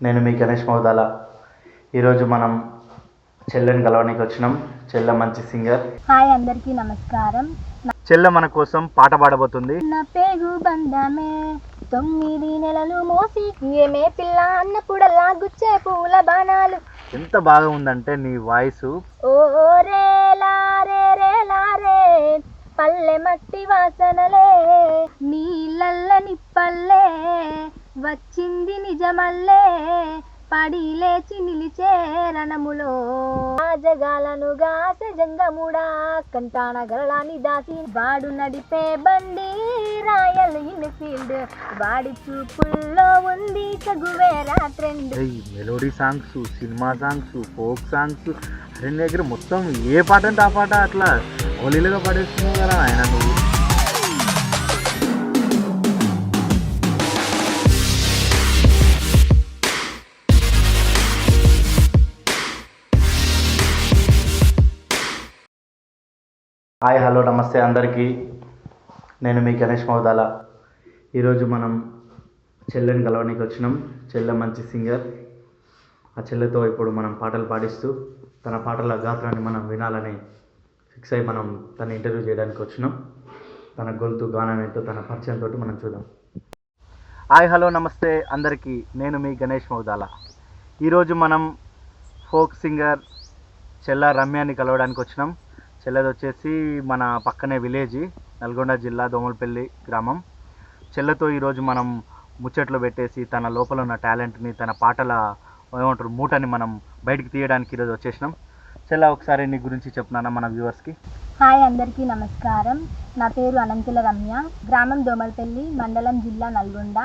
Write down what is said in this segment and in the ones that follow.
నేను మీ గణేష్ మౌదాల. ఈరోజు మనం చెల్లెని కలవడానికి వచ్చినాం. చెల్లె మంచి సింగర్. హాయ్, అందరికీ నమస్కారం. చెల్లె మన కోసం పాట పాడబోతుంది. నా పేగు బంధమే 9 నెలలు మోసి ఏమే పిల్ల అన్నప్పుడల్లా గుచ్చే పూల బాణాలు. ఎంత బాగా ఉందంటే నీ వాయిస్. ఓ రే లారే రే లారే పల్లె మట్టి వాసనలే నీళ్ళల్ల నిప్పల్లే వచ్చింది నిజమల్లే పడి లేచి నిలిచే రణములో జగాలనుగా సజంగముడా కంటాన గరళాన్ని దాసి వాడు నడిపే బండి రాయల్ ఇన్ఫీల్డ్ వాడి చూపుల్లో ఉంది Che Guevara trend. Melody songs, cinema songs, folk songs అరే దగ్గర మొత్తం ఏ పాట అంటే ఆ పాట అట్లా ఓలీలుగా పడేస్తున్నావు కదా ఆయన నువ్వు. హాయ్, హలో, నమస్తే అందరికీ. నేను మీ గణేష్ మౌదాల. ఈరోజు మనం చెల్లెని కలవడానికి వచ్చినాం. చెల్లె మంచి సింగర్. ఆ చెల్లెతో ఇప్పుడు మనం పాటలు పాడిస్తూ తన పాటల గాత్రాన్ని మనం వినాలని ఫిక్స్ అయ్యి మనం తన ఇంటర్వ్యూ చేయడానికి వచ్చినాం. తన గొంతు, గానం ఏంటో తన పరిచయంతో మనం చూద్దాం. హాయ్, హలో, నమస్తే అందరికీ. నేను మీ గణేష్ మౌదాల. ఈరోజు మనం ఫోక్ సింగర్ చెల్ల రమ్యాని కలవడానికి వచ్చినాం. చెల్లెది వచ్చేసి మన పక్కనే విలేజ్, నల్గొండ జిల్లా దోమలపల్లి గ్రామం. చెల్లెతో ఈరోజు మనం ముచ్చట్లు పెట్టేసి తన లోపల ఉన్న టాలెంట్ని, తన పాటల ఏమంటారు మూటని మనం బయటికి తీయడానికి ఈరోజు వచ్చేసినాం. చెల్ల, ఒకసారి నీ గురించి చెప్తున్నానా మన వ్యూవర్స్కి? హాయ్, అందరికీ నమస్కారం. నా పేరు అనంతుల రమ్య, గ్రామం దోమలపల్లి, మండలం జిల్లా నల్గొండ.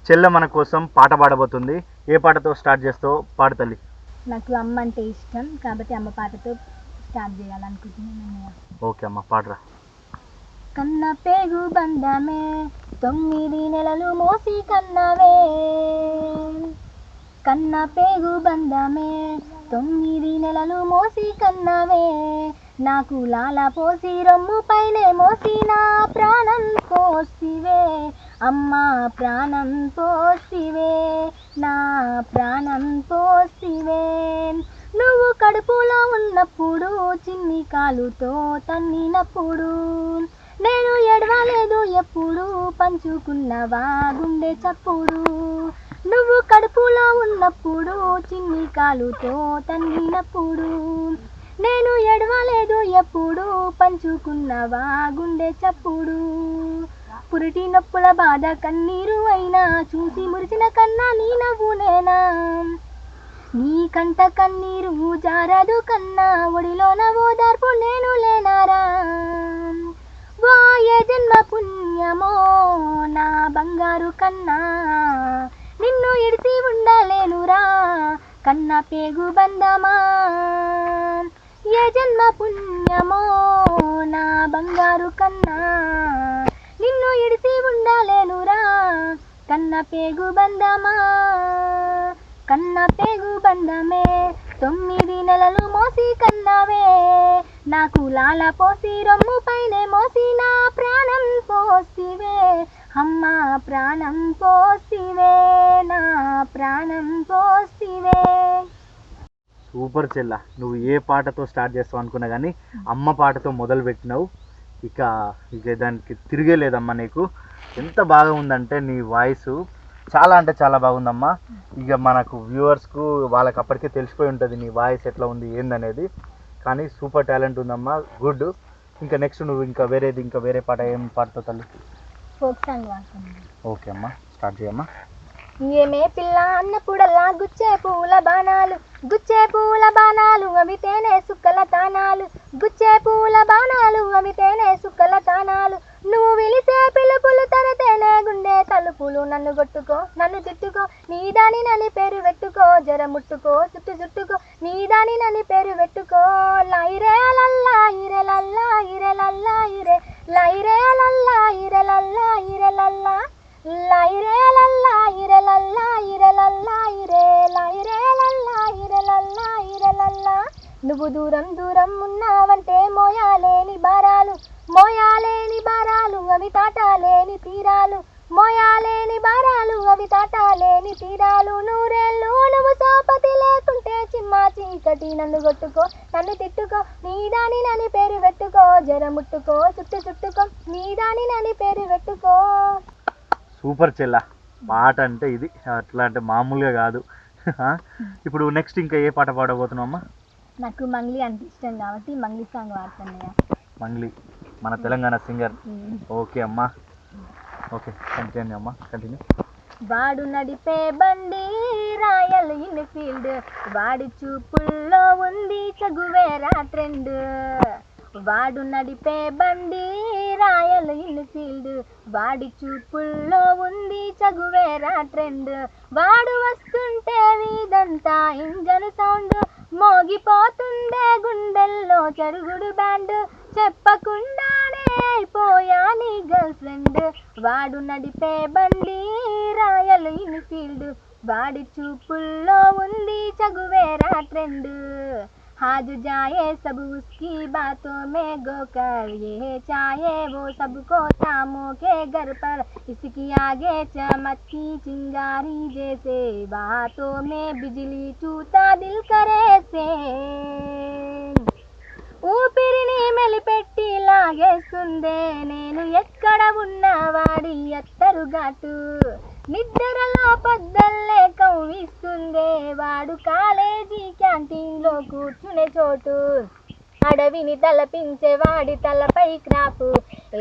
చెల్ల మన కోసం పాట పాడబోతుంది. ఏ పాటతో స్టార్ట్ చేస్తావు? పాడు తల్లి. నాకు అమ్మ అంటే ఇష్టం కాబట్టి అమ్మ పాటతో స్టార్ట్ చేయాలనుకుంటున్నాను. ఓకే అమ్మ, పాడరా. కన్న పేగు బంధమే 9 నెలలు మోసి కన్నవే కన్న పేగు బంధమే 9 నెలలు మోసి కన్నవే నాకు లాల పోసి రొమ్ము పైనే మోసి నా ప్రాణం పోసివే అమ్మా ప్రాణం పోసివే నా ప్రాణం పోసివే. నువ్వు కడుపులో ఉన్నప్పుడు చిన్ని కాలుతో తన్నినప్పుడు నేను ఎడవలేదు ఎప్పుడు పంచుకున్నవా గుండె చప్పుడు. నువ్వు కడుపులో ఉన్నప్పుడు చిన్ని కాలుతో తన్నినప్పుడు నేను ఎడవలేదు ఎప్పుడు పంచుకున్నవా గుండె చప్పుడు. పురిటి నొప్పుల బాధ కన్నీరు అయినా చూసి మురిసిన కన్నా నీ నవ్వునేనా. నీ కంట కన్నీరు జారదు కన్నా ఒడిలోన ఓదార్పు నేను లేనారా. వాయే జన్మ పుణ్యమో నా బంగారు కన్నా నిన్ను ఇడిసి ఉండలేనురా కన్న పేగు బంధమా. ఏ జన్మ పుణ్యమో నా బంగారు కన్నా నిన్ను ఇడిసి ఉండలేనురా కన్న పేగు బంధమా. కన్న పేగు బంధమే 9 నెలలు మోసి కన్నవే నాకు లాల పోసి రొమ్ము పైనే మోసి నా ప్రాణం పోసివే అమ్మా ప్రాణం పోసివే నా ప్రాణం పోసివే. సూపర్ చెల్ల, నువ్వు ఏ పాటతో స్టార్ట్ చేస్తావు అనుకున్నా కానీ అమ్మ పాటతో మొదలు పెట్టినావు. ఇక దానికి తిరిగే లేదమ్మా నీకు. ఎంత బాగా ఉందంటే నీ వాయిస్ చాలా అంటే చాలా బాగుందమ్మా. ఇక మనకు వ్యూవర్స్కు వాళ్ళకి అప్పటికే తెలిసిపోయి ఉంటుంది నీ వాయిస్ ఎట్లా ఉంది ఏందనేది. కానీ సూపర్ టాలెంట్ ఉందమ్మా, గుడ్. ఇంకా నెక్స్ట్ నువ్వు ఇంకా వేరే పాట ఏం పాడతావు తల్లి? ఫోక్ సాంగ్ వాడుతుంది. ఓకే అమ్మా, స్టార్ట్ చేయమ్మా. ఏమే పిల్ల అన్నప్పుడల్లా గుచ్చే పూల బాణాలు గుచ్చే పూల బాణాలు అవితేనే సుక్కల తానాలు గుచ్చే పూల బాణాలు అవితేనే సుక్కల తానాలు. నువ్వు విలిసే పిలుపులు తరతేనే గుండె తలుపులు. నన్ను కొట్టుకో నన్ను తిట్టుకో నీదాని నని పేరు పెట్టుకో జర ముట్టుకో చుట్టుకో నీదాని నని పేరు పెట్టుకో. లైరే లల్లా ఇరే లల్లా ఇరే లల్లా ఇరే లైరే లల్లా ఇరే లల్లా ఇరే లల్లా లైరే లల్లా ఇరే లల్లా ఇరే లల్లా ఇరే లైరే లల్లా ఇరే లల్లా ఇరే లల్లా. నువ్వు దూరం దూరం ఉన్నావంటే మోయాలేని భారాలు అవి తాటాలేని తీరాలు మోయాలేని భారాలు అవి తాటాలేని లేని తీరాలు నూరేళ్ళు నువ్వు సోపతి లేకుంటే చిమ్మా చీకటి నన్ను కొట్టుకో నన్ను తిట్టుకో నీ దాని నని పేరు పెట్టుకో జర ముట్టుకో చుట్టుకో నీ దాని నని పేరు పెట్టుకో. సూపర్ చెల్ల, పాట అంటే ఇది అట్లా అంటే మామూలుగా కాదు. ఇప్పుడు నెక్స్ట్ ఇంకా ఏ పాట పాడబోతున్నావు అమ్మా? నాకు మంగ్లీ అంటే ఇష్టం కాబట్టి మంగ్లీ సాంగ్ వాడుతున్నాయా. మంగ్లీ మన తెలంగాణ సింగర్. ఓకే అమ్మా, ఓకే కంటిన్యూ అమ్మా, కంటిన్యూ. వాడు నడిపే బండి రాయల్ ఇన్ఫీల్డ్, వాడి చూపుల్లో ఉంది చగువేరా ట్రెండ్. వాడు నడిపే బండి రాయల్ ఇన్ఫీల్డ్, వాడి చూపుల్లో ఉంది చగువేరా ట్రెండ్. వాడు వస్తుంటే వీదంతా ఇంజన్ సౌండ్, మోగిపోతుండే గుండెల్లో చెరుగుడు బ్యాండ్. చెప్పకుండానే అయిపోయా నీ గర్ల్ ఫ్రెండ్. వాడు నడిపే బండి రాయల్ ఇన్ఫీల్డ్, వాడి చూపుల్లో ఉంది చగువేరా ట్రెండ్. हाथ जाए सब उसकी बातों में गोकर, ये चाहे वो सबको शामों के घर पर. इसकी आगे चमकती चिंगारी जैसे, बातों में बिजली टूटा दिल करे से. ఊపిరిని మెలిపెట్టి లాగేస్తుందే నేను ఎక్కడ ఉన్నవాడి అత్తరు ఘాటు. నిద్రలో పొద్దల్లే కవ్విస్తుందే వాడు కాలేజీ క్యాంటీన్లో కూర్చునే చోటు. అడవిని తలపించే వాడి తలపై క్రాప్,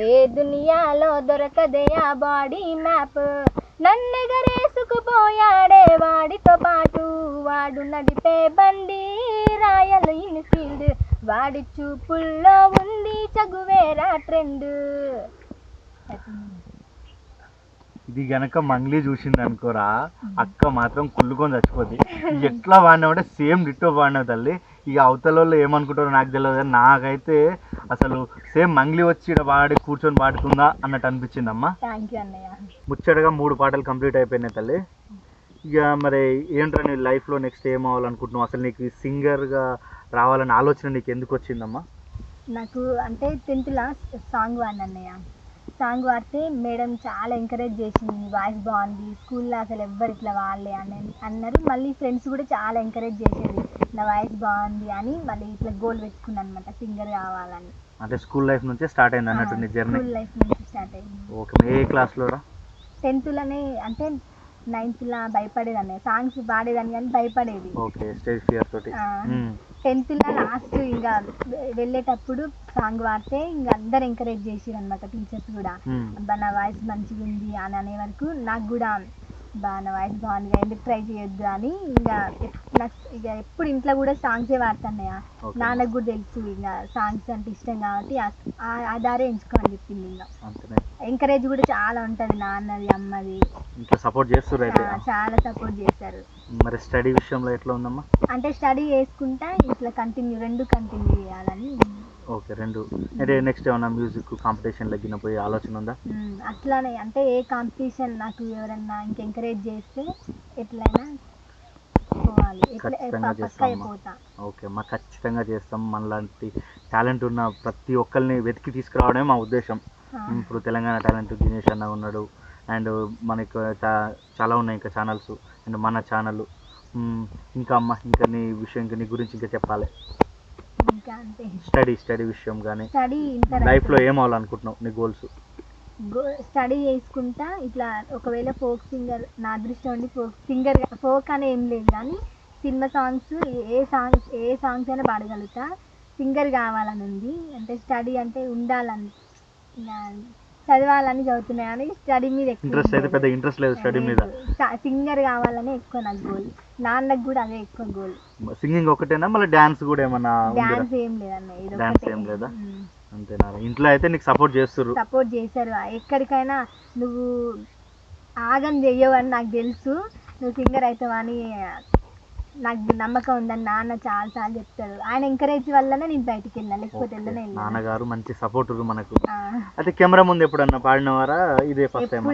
ఏ దునియాలో దొరకదే ఆ బాడీ మ్యాప్. నన్నెగరేసుకుపోయాడే వాడితో పాటు, వాడు నడిపే బండి రాయల్ ఇన్ఫీల్డ్, వాడి చూపుల్లో ఉంది చగువేరా ట్రెండ్. ఇది గనక మంగ్లీ చూసింది అనుకోరా, అక్క మాత్రం కుళ్ళుకొని చచ్చిపోద్ది. ఎట్లా వాడినామంటే సేమ్ డిట్టో వాడినావు తల్లి. ఇక అవతల వాళ్ళు ఏమనుకుంటారో నాకు తెలియదు, కానీ నాకైతే అసలు సేమ్ మంగ్లీ వచ్చి ఇక్కడ వాడి కూర్చొని పాడుతుందా అన్నట్టు అనిపించింది అమ్మా. ముచ్చటగా 3 పాటలు కంప్లీట్ అయిపోయినాయి తల్లి. ఇక మరి ఏంట్రా నీ లైఫ్లో నెక్స్ట్ ఏం అవ్వాలనుకుంటున్నావు? అసలు నీకు సింగర్గా రావాలనే ఆలోచన నీకు ఎందుకు వచ్చిందమ్మా? నాకు అంటే 10th సాంగ్ వాడిన అన్నయ్య. సాంగ్ వాడితే మేడం చాలా ఎంకరేజ్ చేసింది, వాయిస్ బాగుంది, స్కూల్లో అసలు ఎవ్వరు ఇట్లా వాళ్ళే అని అన్నారు. మళ్ళీ ఫ్రెండ్స్ కూడా చాలా ఎంకరేజ్ చేసేది, నా వాయిస్ బాగుంది అని. మళ్ళీ ఇట్లా గోల్ పెట్టుకున్నాను అనమాట, సింగర్ కావాలని. అంటే స్కూల్ లైఫ్ నుంచే స్టార్ట్ అయింది అన్నట్టు నీ జర్నీ? స్కూల్ లైఫ్ నుంచి స్టార్ట్ అయింది. ఓకే, ఏ క్లాస్లో రా? 10th అంటే 9th భయపడేది అన్నయ్య, సాంగ్స్ పాడేదాన్ని కానీ భయపడేది. ఓకే, స్టేజ్ ఫియర్ తోటి. 10th లాస్ట్ ఇంకా వెళ్ళేటప్పుడు సాంగ్ పాడితే ఇంకా అందరు ఎంకరేజ్ చేసిరు అనమాట, టీచర్స్ కూడా. అబ్బా నా వాయిస్ మంచిగా ఉంది అని అనే వరకు నాకు కూడా నా వాయిస్ బాగుంది, ఎందుకు ట్రై చేయొద్దు అని ఇంకా ఇక ఎప్పుడు ఇంట్లో కూడా సాంగ్సే పాడుతున్నాయా. నాన్నకు కూడా తెలుసు ఇంకా సాంగ్స్ అంటే ఇష్టం కాబట్టి ఆ దారే ఎంచుకోని చెప్పింది. ఇంకా ఎంకరేజ్ కూడా చాలా ఉంటది, నాన్నది అమ్మది సపోర్ట్ చేస్తారు, చాలా సపోర్ట్ చేశారు. మరి స్టడీ విషయంలో ఎట్లా ఉందమ్మా? అంటే స్టడీ చేసుకుంటా ఇట్లా రెండు కంటిన్యూ చేయాలని. ఓకే, 2 అంటే నెక్స్ట్ ఏమన్నా మ్యూజిక్ కాంపిటీషన్ లగిన పోయి ఆలోచన ఉందా? అట్లానే అంటే ఏ కాంపిటీషన్ నాకు ఎవరన్నా ఇంకా ఎంకరేజ్ చేస్తే ఎట్లయినా పోవాలి, ఖచ్చితంగా చేస్తాం. ఓకే అమ్మా, ఖచ్చితంగా చేస్తాం. మనలాంటి టాలెంట్ ఉన్న ప్రతి ఒక్కరిని వెతికి తీసుకురావడమే మా ఉద్దేశం. ఇప్పుడు తెలంగాణ టాలెంట్ దినేష్ అన్న ఉన్నాడు, అండ్ మనకు చాలా ఉన్నాయి ఇంకా ఛానల్స్, అండ్ మన ఛానల్. ఇంకా అమ్మ, ఇంకా నీ విషయం, ఇంకా నీ గురించి ఇంకా చెప్పాలి. స్టడీ విషయం కానీ లైఫ్లో ఏం అవ్వాలనుకుంటున్నావు, నీ గోల్స్? స్టడీ చేసుకుంటా ఇట్లా ఒకవేళ ఫోక్ సింగర్, నా అదృష్టం ఉండి ఫోక్ సింగర్, ఫోక్ అనే ఏం లేదు కానీ సినిమా సాంగ్స్ ఏ సాంగ్స్ అయినా పాడగలుగుతా. సింగర్ కావాలని ఉంది, అంటే స్టడీ అంటే ఉండాలని, చదవాలని చదువుతున్నాయి కానీ స్టడీ మీద ఇంట్రెస్ట్ అయితే పెద్ద ఇంట్రెస్ట్ లేదు, స్టడీ మీద. సింగర్ కావాలని ఎక్కువ నాకు గోల్, నాన్నకు కూడా అదే ఎక్కువ గోల్. సింగింగ్ ఒకటేనా, మళ్ళీ డాన్స్ కూడా ఏమన్నా? డాన్స్ ఏం లేదన్న, డాన్స్ ఏం లేదా? అంతేనా? ఇంట్లో అయితే నీకు సపోర్ట్ చేస్తారు? సపోర్ట్ చేశారు, ఎక్కడికైనా నువ్వు ఆగం చెయ్యవని నాకు తెలుసు, నువ్వు సింగర్ అవుతావని నాకు నమ్మకం ఉందని నాన్న చాలాసార్లు చెప్తారు. ఆయన ఎంకరేజ్ వల్లనే నేను బయటికి వెళ్ళాను, లేకపోతే వెళ్ళనే వెళ్ళాను. నాన్నగారు మంచి సపోర్ట్ మనకు. అయితే కెమెరా ముందు ఎప్పుడన్నా పాడినవారా? ఇదే ఫస్ట్ టైం?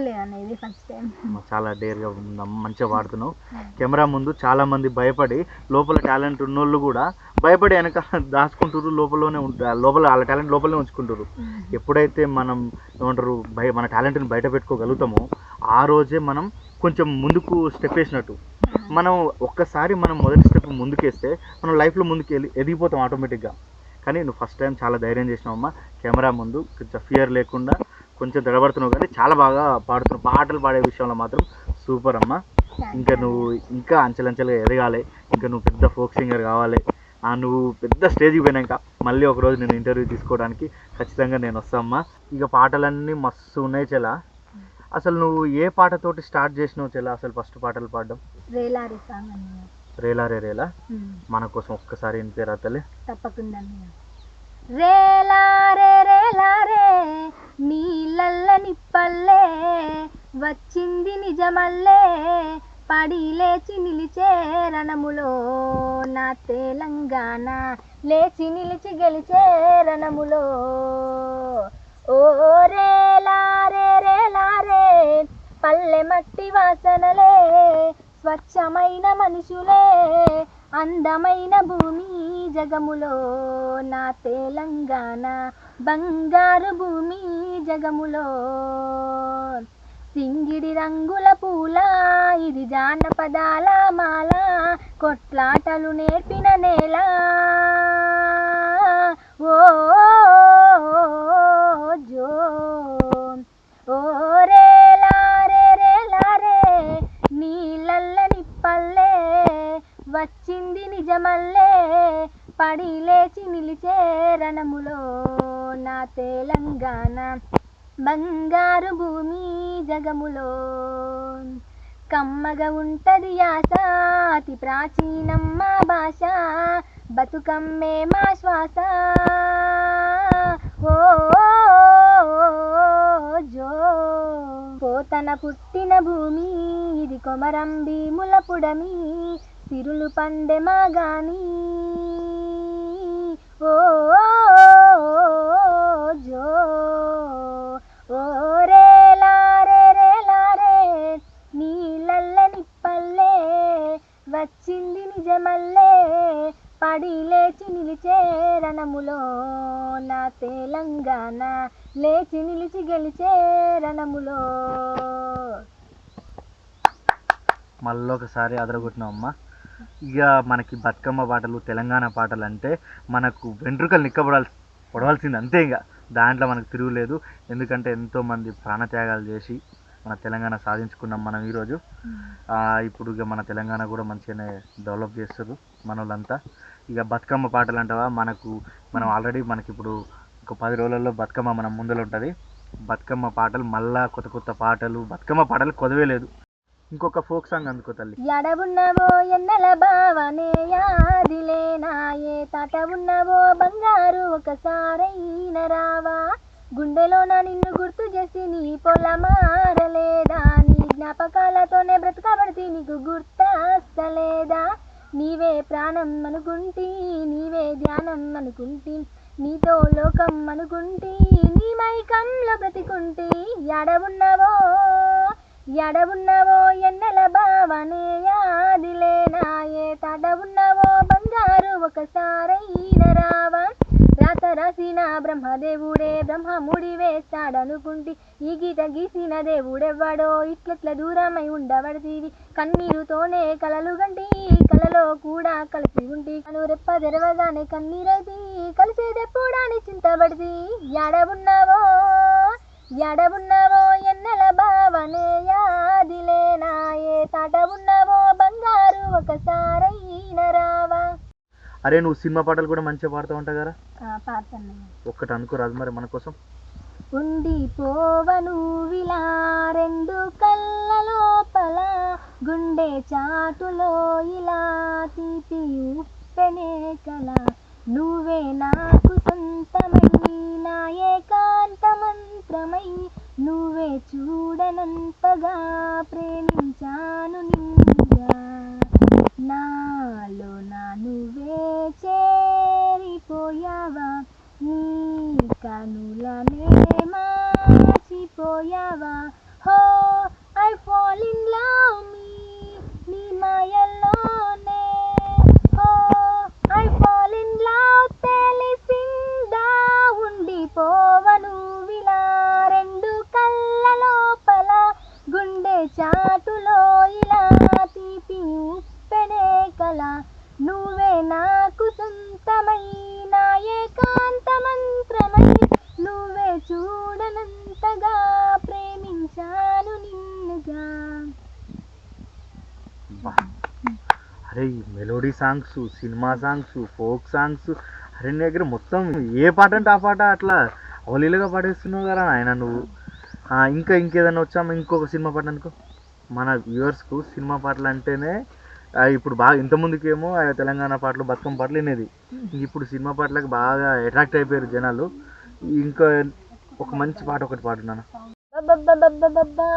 ఇదే ఫస్ట్ టైం. చాలా డేర్గా ఉందమ్మా, మంచిగా పాడుతున్నావు. కెమెరా ముందు చాలా మంది భయపడి, లోపల టాలెంట్ ఉన్నోళ్ళు కూడా భయపడి వెనక దాచుకుంటారు, లోపల వాళ్ళ టాలెంట్ లోపలనే ఉంచుకుంటారు. ఎప్పుడైతే మనం ఏమంటారు మన టాలెంట్ని బయట పెట్టుకోగలుగుతామో ఆ రోజే మనం కొంచెం ముందుకు స్టెప్ వేసినట్టు. మనం ఒక్కసారి మనం మొదటి స్టెప్ ముందుకేస్తే మనం లైఫ్లో ముందుకు ఎదిగిపోతాం ఆటోమేటిక్గా. కానీ నువ్వు ఫస్ట్ టైం చాలా ధైర్యం చేసినావమ్మా. కెమెరా ముందు కొంచెం ఫియర్ లేకుండా, కొంచెం దడబడుతున్నావు కానీ చాలా బాగా పాడుతున్నావు. పాటలు పాడే విషయంలో మాత్రం సూపర్ అమ్మా. ఇంకా నువ్వు ఇంకా అంచెలంచెలుగా ఎదగాలి. ఇంకా నువ్వు పెద్ద ఫోక్ సింగర్ కావాలి. నువ్వు పెద్ద స్టేజ్కి పోయినాక మళ్ళీ ఒకరోజు నేను ఇంటర్వ్యూ తీసుకోవడానికి ఖచ్చితంగా నేను వస్తామ్మా. ఇక పాటలన్నీ మస్తు ఉన్నాయి చెలా. అసలు నువ్వు ఏ పాటతోటి స్టార్ట్ చేసినావు చెలా అసలు ఫస్ట్ పాటలు పాడడం? రేలారి సాంగ్ అన్నయ్య. రేలా రేలా మన కోసం ఒక్కసారి వినిపేరా తల్లి? తప్పకుండా అన్నయ్య. రేలారే రేలారే నీళ్ళల్ల నిప్పల్లే వచ్చింది నిజమల్లే పడి లేచి నిలిచే రణములో నా తెలంగాణ లేచి నిలిచి గెలిచే రణములో. ఓ రేలారే రేలారే పల్లె మట్టి వాసనలే స్వచ్ఛమైన మనుషులే అందమైన భూమి జగములో నా తెలంగాణ బంగారు భూమి జగములో. సింగిడి రంగుల పూల ఇది జానపదాల మాల కొట్లాటలు నేర్పిన నేల. ఓ జో ఓ రేలారే రేలారే నీళ్ళల్ల నిప్పల్లే వచ్చింది నిజమల్లే పడి లేచి నిలిచే రణములో నా తెలంగాణ బంగారు భూమి జగములో. కమ్మగా ఉంటది యాస అతి ప్రాచీనమ్మ భాష బతుకమ్మే మా శ్వాస. ఓ జో పోతన పుట్టిన భూమి ఇది కొమరం భీముల పుడమి సిరులు పండె మాగాని. ఓ జో ఓ రేలారే రేలారే నీళ్ళల్ల నిప్పల్లే వచ్చింది నిజమల్లే పడి లేచి నిలిచే రణములో నా తెలంగాణ లేచి నిలిచి గెలిచే రణములో. మళ్ళీ ఒకసారి అదరగొట్టినావమ్మా. ఇక మనకి బతుకమ్మ పాటలు తెలంగాణ పాటలు అంటే మనకు వెంట్రుకలు పొడవాల్సింది అంతే. ఇక దాంట్లో మనకు తిరుగులేదు. ఎందుకంటే ఎంతోమంది ప్రాణత్యాగాలు చేసి మన తెలంగాణ సాధించుకున్నాం మనం ఈరోజు. ఇప్పుడు ఇక మన తెలంగాణ కూడా మంచిగానే డెవలప్ చేస్తారు మన వాళ్ళంతా. ఇక బతుకమ్మ పాటలు అంటావా మనం ఆల్రెడీ మనకి ఇప్పుడు ఒక 10 రోజులలో బతుకమ్మ మన ముందర ఉంటుంది. బతుకమ్మ పాటలు మళ్ళా కొత్త కొత్త పాటలు బతుకమ్మ పాటలు కొదవే లేదు. ఇంకొక ఫోక్ సాంగ్ అందుకో తల్లి. ఎడవున్నవో ఎన్నెల బావనే యాదిలేనాయే తాట ఉన్నవో బంగారు ఒకసారైన రావా గుండెలోన నిన్ను గుర్తు చేసి నీ పొలమారలేదా నీ జ్ఞాపకాలతోనే బ్రతకబడితే నీకు గుర్తస్తలేదా. నీవే ప్రాణం అనుకుంటీ నీవే ధ్యానం అనుకుంటీ నీతో లోకం అనుకుంటీ నీ మైకంలో బ్రతికుంటీ. ఎడవున్నవో ఎడవున్నవో ఎన్నెల బావనే యాదిలేనాయే తాట ఉన్నవో బంగారు ఒకసారైన రావా. రాత రాసిన బ్రహ్మదేవుడే బ్రహ్మముడి వేస్తాడనుకుంటి ఈ గీత గీసిన దేవుడెవ్వడో ఇట్లట్ల దూరమై ఉండబడితీవి. కన్నీరుతోనే కలలు గంటి కలలో కూడా కలిసి ఉంటి కను రెప్ప తెరవగానే కన్నీరైతి కలిసేదెప్పుడని చింతబడితి. ఎడవున్నవో ఎడవున్నవో ఎన్నెల బావనే యాదిలేనాయే తాట ఉన్నవో బంగారు ఒకసారైన రావా. అరే నువ్వు సినిమా పాటలు కూడా మంచిగా పాడుతూ ఉంటావు కదా? పాడతాను. ఒక్కటి అనుకోరాదు మరి మన కోసం? ఉండిపోవను విలా రెండు కళ్ళ లోపల గుండె చాటులో ఇలా తీపి ఉప్పెనే కల నువ్వే నాకు సొంతమై నా ఏకాంత మంత్రమై నువ్వే చూడనంతగా ప్రేమించాను నిండుగా నాలో నా నువ్వే చేరిపోయావా నీ కనులనే మార్చిపోయావా. హో ఐ ఫాల్ ఇన్ లవ్ మీ నీ మాయల్లోనే. హో ఐ ఫాల్ ఇన్ లవ్ తెలిసిందా ఉండిపోవను విలా రెండు కళ్ళ లోపల గుండె చాటులో అరే ఈ melody songs, cinema songs, folk songs, అరే నీ దగ్గర మొత్తం ఏ పాట అంటే ఆ పాట అట్లా అవలీలుగా పాడేస్తున్నావు కదా ఆయన నువ్వు. ఇంకా ఇంకేదైనా వచ్చామా ఇంకొక సినిమా పాట అనుకో. మన వ్యూవర్స్కు సినిమా పాటలు అంటేనే ఇప్పుడు బాగా ఇంతకుముందుకేమో తెలంగాణ పాటలు, బతుకమ్మ పాటలు వినేది. ఇప్పుడు సినిమా పాటలకు బాగా అట్రాక్ట్ అయిపోయారు జనాలు. ఇంకా ఒక మంచి పాట ఒకటి పాడున్నాను.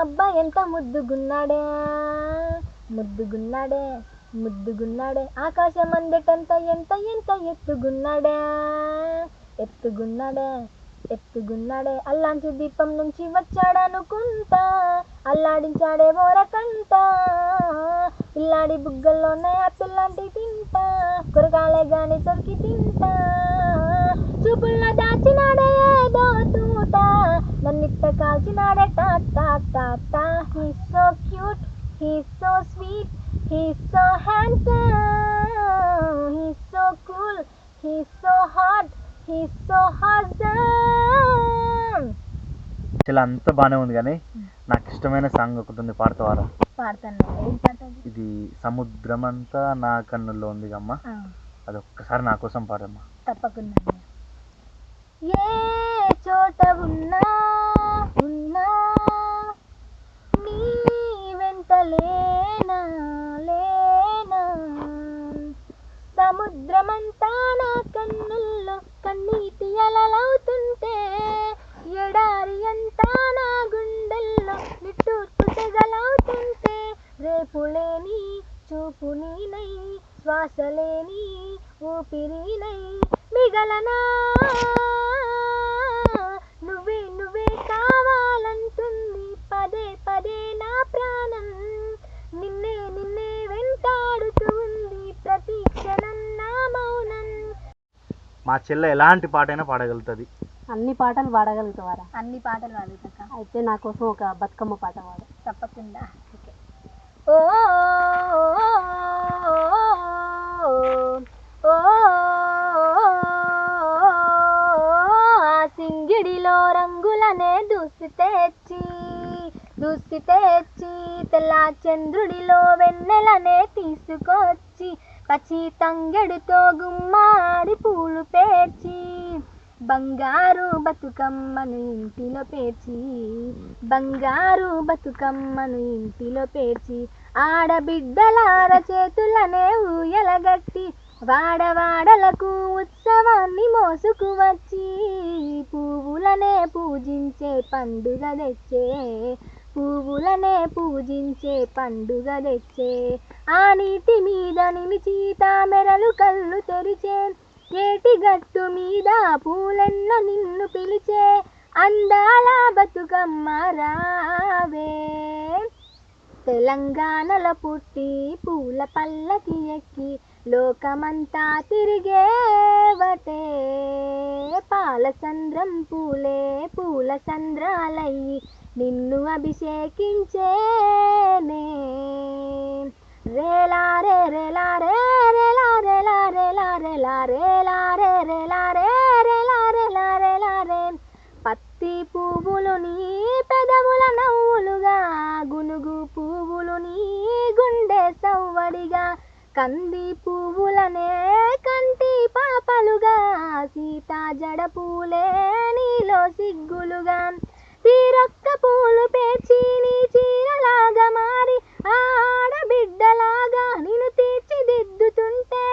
అబ్బా ఎంత ముద్దుగున్నాడే, ముద్దుగున్నాడే, ముద్దుగున్నాడే, ఆకాశం అందటంత ఎంత ఎంత ఎత్తుగున్నాడే, ఎత్తుగున్నాడే, ఎత్తుగున్నాడే, అల్లాంటి దీపం నుంచి వచ్చాడనుకుంటా, అల్లాడించాడే ఓరకంట, పిల్లాడి బుగ్గల్లోనే ఆ పిల్లాంటి తింటా, కొరగాలే గాని దొరికి తింటా, చూపుల్లో దాచినాడే ఏదో తూట, నన్నిట్ట కాల్చినాడే టా టా టా టా. He's so cute, he's so sweet, he's so handsome, he's so cool, he's so hot, he's so awesome. ఇలా అంతా బాగానే ఉంది కానీ నాకు ఇష్టమైన సాంగ్ ఒకటి ఉంది, పాడతావారా? పాడతాను. ఇది సముద్రం అంతా నా కన్నుల్లో ఉంది అమ్మ, అది ఒక్కసారి నా కోసం పాడమ్మా. తప్పకుండా. ఏ చోట ఉన్నా ఉన్నా నీ వెంట లేనా లేనా, సముద్రమంతా నా కన్నుల్లో కన్నీటి అలలవుతుంటే, ఎడారి అంతా నా గుండెల్లో నిట్టూర్పు తెగలవుతుంటే, రేపులేని చూపు నీనై, శ్వాసలేని ఊపిరినై మిగలనా, నువ్వే నువ్వే కావాలంటుంది పదే పదే నా ప్రాణం, నిన్నే నిన్నే వెంటాడుతూ ఉంది ప్రతి క్షణం నా మౌనం. మా చెల్లె ఎలాంటి పాటైనా పాడగలుగుతుంది. అన్ని పాటలు పాడగలుగుతావారా? అన్ని పాటలు పాడుతా. అయితే నా కోసం ఒక బతుకమ్మ పాట పాడు. తప్పకుండా. ఓ సింగిడిలో రంగులనే దూసి తెచ్చి తెల్ల చంద్రుడిలో వెన్నెలనే తీసుకొచ్చి, పచ్చి తంగెడుతో గుమ్మాడి పూలు పేర్చి, బంగారు బతుకమ్మను ఇంటిలో పేర్చి, బంగారు బతుకమ్మను ఇంటిలో పేర్చి, ఆడబిడ్డలార చేతులనే ఊయలగట్టి, వాడవాడలకు ఉత్సవాన్ని మోసుకు వచ్చి, పువ్వులనే పూజించే పండుగ తెచ్చే, పువ్వులనే పూజించే పండుగ తెచ్చే, ఆ నీటి మీద నిలిచి తామెరలు కళ్ళు తెరిచే, ఏటి గట్టు మీద పూలెన్న నిన్ను పిలిచే, అందాల బతుకమ్మ రావే, తెలంగాణలో పుట్టి పూల పల్లకి ఎక్కి లోకమంతా తిరిగేవటే, పాలసంద్రం పూలే పూల సంద్రాలయ్యి నిన్ను అభిషేకించేనే, రేలారే రేలారే రేలారే లారే లారే లారే లారే రేలారే రేలారే లారే లారే, పత్తి పువ్వులు నీ పెదవుల నవ్వులుగా, గునుగు పువ్వులు నీ గుండె సవ్వడిగా, కంది పువ్వులనే కంటి పాపలుగా, సీతా జడ పూలే నీలో సిగ్గులుగా, తీరొక్క పూలు పేర్చి నీ చీరలాగా మారి, ఆడబిడ్డలాగా నిన్ను తీర్చిదిద్దుతుంటే,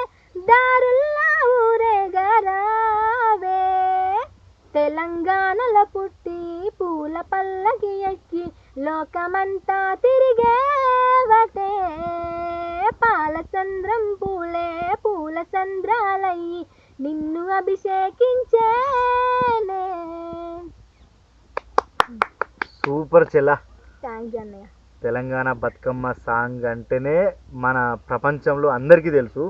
దారుల్లా ఊరేగరావే, తెలంగాణలో పుట్టి పూల పల్లకి ఎక్కి లోకమంతా తిరిగేవటే, పాలచంద్రం పూలే పూల సంద్రాలయ్యి నిన్ను అభిషేకించేనే. సూపర్ చెల్ల. థ్యాంక్ యూ అన్నయ్య. తెలంగాణ బతుకమ్మ సాంగ్ అంటేనే మన ప్రపంచంలో అందరికీ తెలుసు.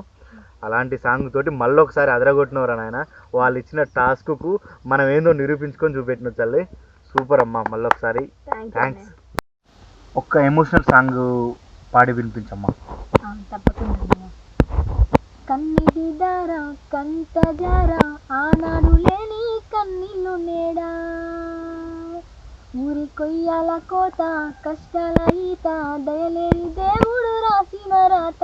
అలాంటి సాంగ్ తోటి మళ్ళీ ఒకసారి అదరగొట్టినవరా నాయన. వాళ్ళు ఇచ్చిన టాస్క్కు మనం ఏందో నిరూపించుకొని చూపెట్టిన తల్లి. సూపర్ అమ్మా. మళ్ళీ ఒకసారి థ్యాంక్స్. ఒక్క ఎమోషనల్ సాంగ్ పాడి వినిపించమ్మా. తప్పకుండా. కన్నిటి దార కంట జార ఆనాడు లేని కన్నీళ్ళు నేడా, ఊరి కొయ్యాల కోత కష్టాల ఈత దయలేని దేవుడు రాసిన రాత,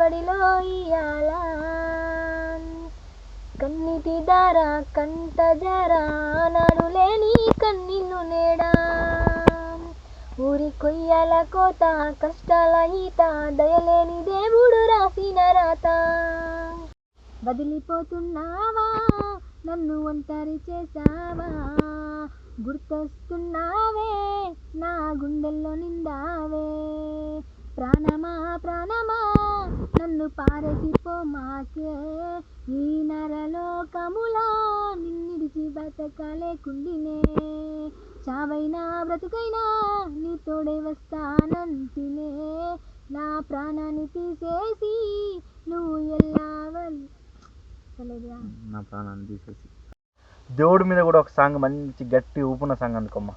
ఒడిలో ఇయ్యాల కన్నిటి దార కంట జర నడులేని కన్నీళ్ళు నేడా ఊరి కొయ్యాల కోత కష్టాల ఈత దయలేని దేవుడు రాసిన రాత వదిలిపోతున్నావా నన్ను ఒంటరి చేసావా గుర్తొస్తున్నావే నా గుండెల్లో నిండావే ప్రాణమా ప్రాణమా నన్ను పారసిపో మాకే ఈ నరలోకములో నిన్నిడిచి బతకలేకుండినే చావైనా బ్రతుకైనా నీ తోడే వస్తానంటినే నా ప్రాణాన్ని తీసేసి నువ్వు ఎల్లావని నా ప్రాణాన్ని తీసేసి దేవుడి మీద కూడా ఒక సాంగ్ మంచి గట్టి ఊపున సాంగ్ అనుకోమ్మా.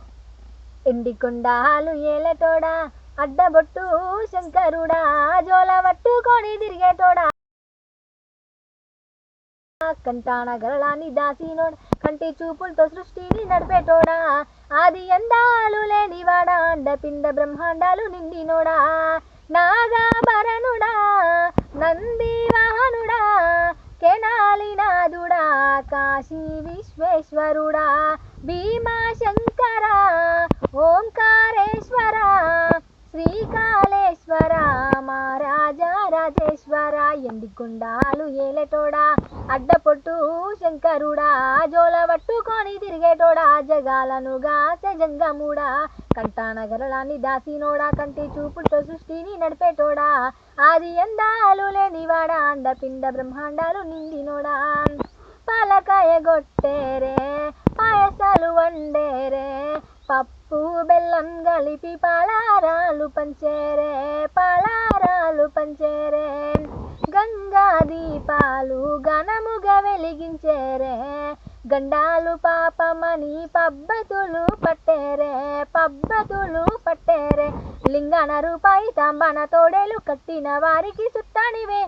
ఎండి కొండాలు ఏలటోడా అడ్డబొట్టు శంకరుడా జోల పట్టుకొని తిరిగేటోడా కంటాన గరళాన్ని దాసినోడా కంటి చూపులతో సృష్టిని నడిపేటోడా ఆది అందాలు లేనివాడా అండపిండ బ్రహ్మాండాలు నిండినోడా నాగాభరణుడా నంది వాహనుడా కేనాలినాథుడా కాశీ విశ్వేశ్వరుడా భీమాశంకర ఓంకారేశ్వర శ్రీకాళేశ్వర మహారాజా రాజేశ్వర ఎండికొండాలు ఏలేటోడా అడ్డపొట్టు శంకరుడా జోల పట్టుకొని తిరిగేటోడా జగాలను గాసె జంగముడా కంటాన గరళాన్ని దాసినోడా కంటి చూపులతో సృష్టిని నడిపేటోడా ఆది అందాలు లేనివాడా అండపిండ బ్రహ్మాండాలు నిండినోడా పాలకాయ గొట్టేరే పాయసాలు వండేరే పప్పు బెల్లం కలిపి పాలారాలు పంచేరే గంగా దీపాలు ఘనముగా వెలిగించేరే గండాలు పాపమని పబ్బతులు పట్టేరే లింగన రూపాయి తాంబన తోడేలు కట్టిన వారికి చుట్టానివే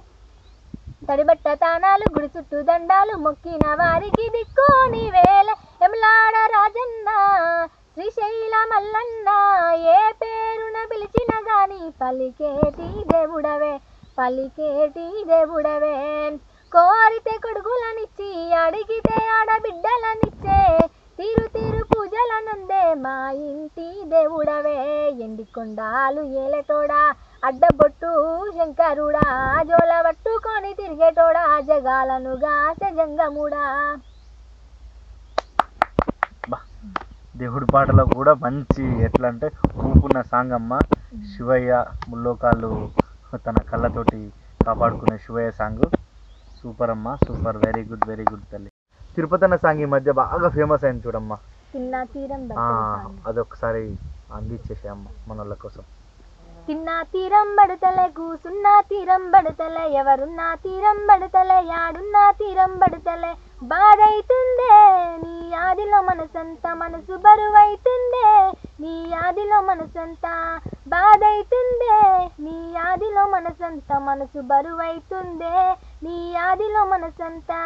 తడిబట్ట తానాలు గుడి చుట్టూ దండాలు మొక్కిన వారికి దిక్కు నీవేలే ఎమలాడ రాజన్న శ్రీశైల మల్లన్న ఏ పేరున పిలిచిన గాని పలికేటి దేవుడవే కోరితే కొడుకులనిచ్చి అడిగితే ఆడబిడ్డలనిచ్చే తీరు పూజలనందే మా ఇంటి దేవుడవే ఎండికొండాలు ఏలేటోడా అడ్డబొట్టు శంకరుడా జోల పట్టుకొని తిరిగేటోడా జగాలను గాసె జంగముడా. దేవుడి పాటలో కూడా మంచి ఎట్లా అంటే ఊపున్న సాంగ్ అమ్మ. శివయ్య ముల్లోకాలు తన కళ్ళతోటి కాపాడుకునే శివయ్య సాంగ్ సూపర్ అమ్మ, సూపర్, వెరీ గుడ్ తల్లి. తిరుపతి అన్న సాంగ్ ఈ మధ్య బాగా ఫేమస్ అయింది చూడమ్మా, అదొకసారి అందించేసే అమ్మ మన వాళ్ళ కోసం. తిన్నా తీరం బడతలే కూసున్నా తీరం బడతలే ఎవరున్నా తీరం బడతలే యాడున్నా తీరం బడతలే బాధైతుందే నీ ఆదిలో మనసంతా మనసు బరువైతుందే నీ ఆదిలో మనసంతా బాధైతుందే నీ ఆదిలో మనసంతా మనసు బరువైతుందే నీ ఆదిలో మనసంతా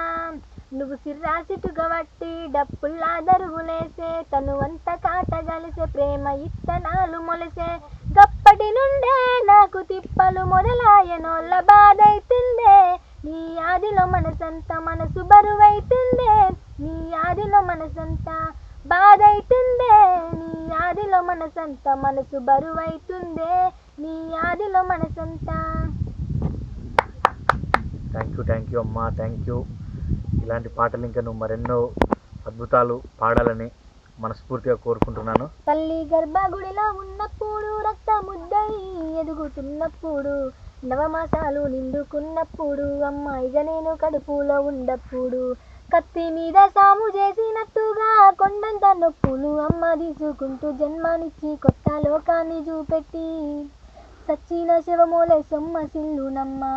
నువ్వు సిర్రాసిటుగా వట్టి డప్పుల్లా దరుగులేసే తనువంత కాటగలిసే ప్రేమ ఇత్తనాలు మొలసే గప్పటి నుండే నాకు తిప్పలు మొదలాయనోళ్ళ బాధైతుందే నీ ఆదిలో మనసంతా మనసు బరువైతుందే నీ ఆదిలో మనసంతా బాధైతుందే నీ ఆదిలో మనసంతా మనసు బరువైతుందే నీ ఆదిలో మనసంతా. థ్యాంక్ యూ అమ్మా, థ్యాంక్ యూ. ఇలాంటి పాటలు ఇంకా నువ్వు మరెన్నో అద్భుతాలు పాడాలని మనస్ఫూర్తిగా కోరుకుంటున్నాను. తల్లి గర్భగుడిలో ఉన్నప్పుడు రక్త ముద్దై ఎదుగుతున్నప్పుడు నవమాసాలు నిండుకున్నప్పుడు అమ్మాయిగా నేను కడుపులో ఉన్నప్పుడు కత్తి మీద సాము చేసినట్టుగా కొండంత నొప్పులు అమ్మ తీసుకుంటూ జన్మానిచ్చి కొత్త లోకాన్ని చూపెట్టి సచ్చిన శివమూలే సొమ్మసిల్లునమ్మా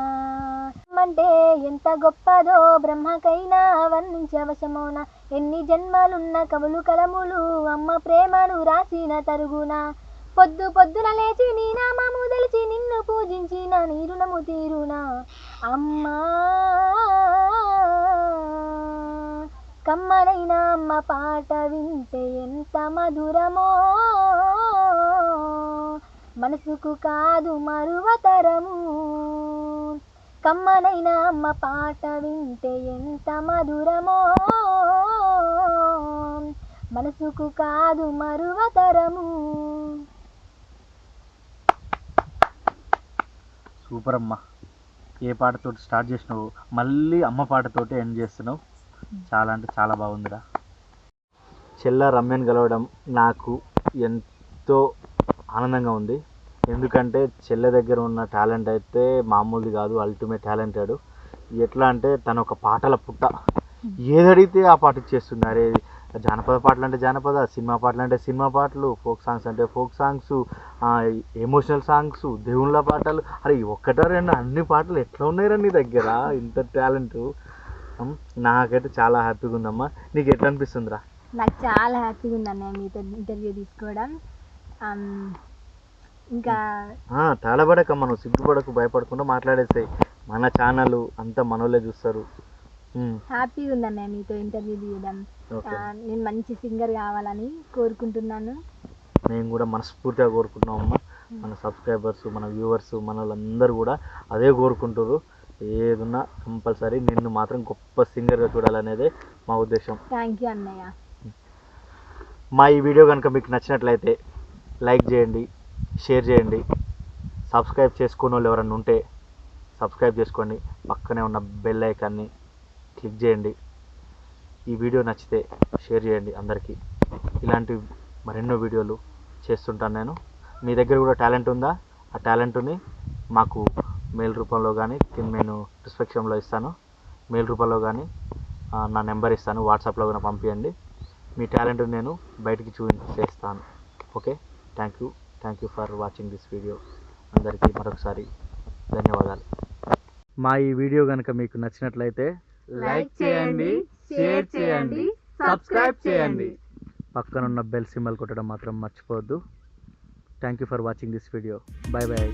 అంటే ఎంత గొప్పదో బ్రహ్మకైనా వర్ణించవశమోన ఎన్ని జన్మలున్న కవులు కలములు అమ్మ ప్రేమను రాసిన తరుగున పొద్దున లేచి నీ నామము తెలిసి నిన్ను పూజించిన నీ రుణము తీరునా అమ్మా కమ్మనైన అమ్మ పాట వింటే ఎంత మధురమో మనసుకు కాదు మరువతరము కమ్మనైన అమ్మ పాట వింటే ఎంత మధురమో, మనసుకు కాదు మరువతరము. సూపర్ అమ్మ. ఏ పాటతోటి స్టార్ట్ చేసినావు మళ్ళీ అమ్మ పాటతోటి ఎండ్ చేస్తున్నావు. చాలా అంటే చాలా బాగుందిరా. చెల్ల రమ్యని కలవడం నాకు ఎంతో ఆనందంగా ఉంది. ఎందుకంటే చెల్లె దగ్గర ఉన్న టాలెంట్ అయితే మామూలుది కాదు, అల్టిమేట్ టాలెంటెడ్. ఎట్లా అంటే తను ఒక పాటల పుట్ట, ఏదడిగితే ఆ పాట ఇచ్చేస్తుంది. అరే జానపద పాటలు అంటే జానపద, సినిమా పాటలు అంటే సినిమా పాటలు, ఫోక్ సాంగ్స్ అంటే ఫోక్ సాంగ్స్, ఎమోషనల్ సాంగ్స్, దేవుళ్ళ పాటలు, అరే ఒక్కటా రెండు అన్ని పాటలు ఎట్లా ఉన్నాయిరా నీ దగ్గర, ఇంత టాలెంట్. నాకైతే చాలా హ్యాపీగా ఉందమ్మా. నీకు ఎట్లా అనిపిస్తుందిరా? నాకు చాలా హ్యాపీగా ఉంది అన్నయ్య మీతో ఇంటర్వ్యూ తీసుకోవడం. ఇంకా తాళబడకమ్మా, నువ్వు సిగ్గుపడకు, భయపడకుండా మాట్లాడేస్తాయి. మన ఛానల్ అంతా మనోళ్ళే చూస్తారు. హ్యాపీగా ఉంది అన్నయ్య మీతో ఇంటర్వ్యూ తీయడం. నేను మంచి సింగర్ కావాలని కోరుకుంటున్నాను. మేము కూడా మనస్ఫూర్తిగా కోరుకుంటున్నాం అమ్మ. మన సబ్స్క్రైబర్స్, మన వ్యూవర్స్, మన వాళ్ళందరూ కూడా అదే కోరుకుంటారు. ఏదున్నా కంపల్సరీ నిన్ను మాత్రం గొప్ప సింగర్గా చూడాలనేదే మా ఉద్దేశం. థ్యాంక్ యూ అన్నయ్య. మా ఈ వీడియో కనుక మీకు నచ్చినట్లయితే లైక్ చేయండి, షేర్ చేయండి. సబ్స్క్రైబ్ చేసుకునే వాళ్ళు ఎవరన్నా ఉంటే సబ్స్క్రైబ్ చేసుకోండి. పక్కనే ఉన్న బెల్ ఐకాన్ని క్లిక్ చేయండి. ఈ వీడియో నచ్చితే షేర్ చేయండి అందరికీ. ఇలాంటి మరెన్నో వీడియోలు చేస్తుంటాను నేను. మీ దగ్గర కూడా టాలెంట్ ఉందా? ఆ టాలెంట్ని మాకు మెయిల్ రూపంలో కానీ నేను డిస్క్రిప్షన్లో ఇస్తాను, మెయిల్ రూపంలో కానీ నా నెంబర్ ఇస్తాను, వాట్సాప్లో కానీ పంపించండి. మీ టాలెంట్ని నేను బయటికి చూపించేస్తాను. Okay, thank you for watching this video. అందరికీ మరొకసారి ధన్యవాదాలు. మా ఈ వీడియో కనుక మీకు నచ్చినట్లయితే లైక్ చేయండి, షేర్ చేయండి, సబ్స్క్రైబ్ చేయండి. పక్కనున్న బెల్ సింబల్ కొట్టడం మాత్రం మర్చిపోవద్దు. Thank you for watching this video. Bye bye.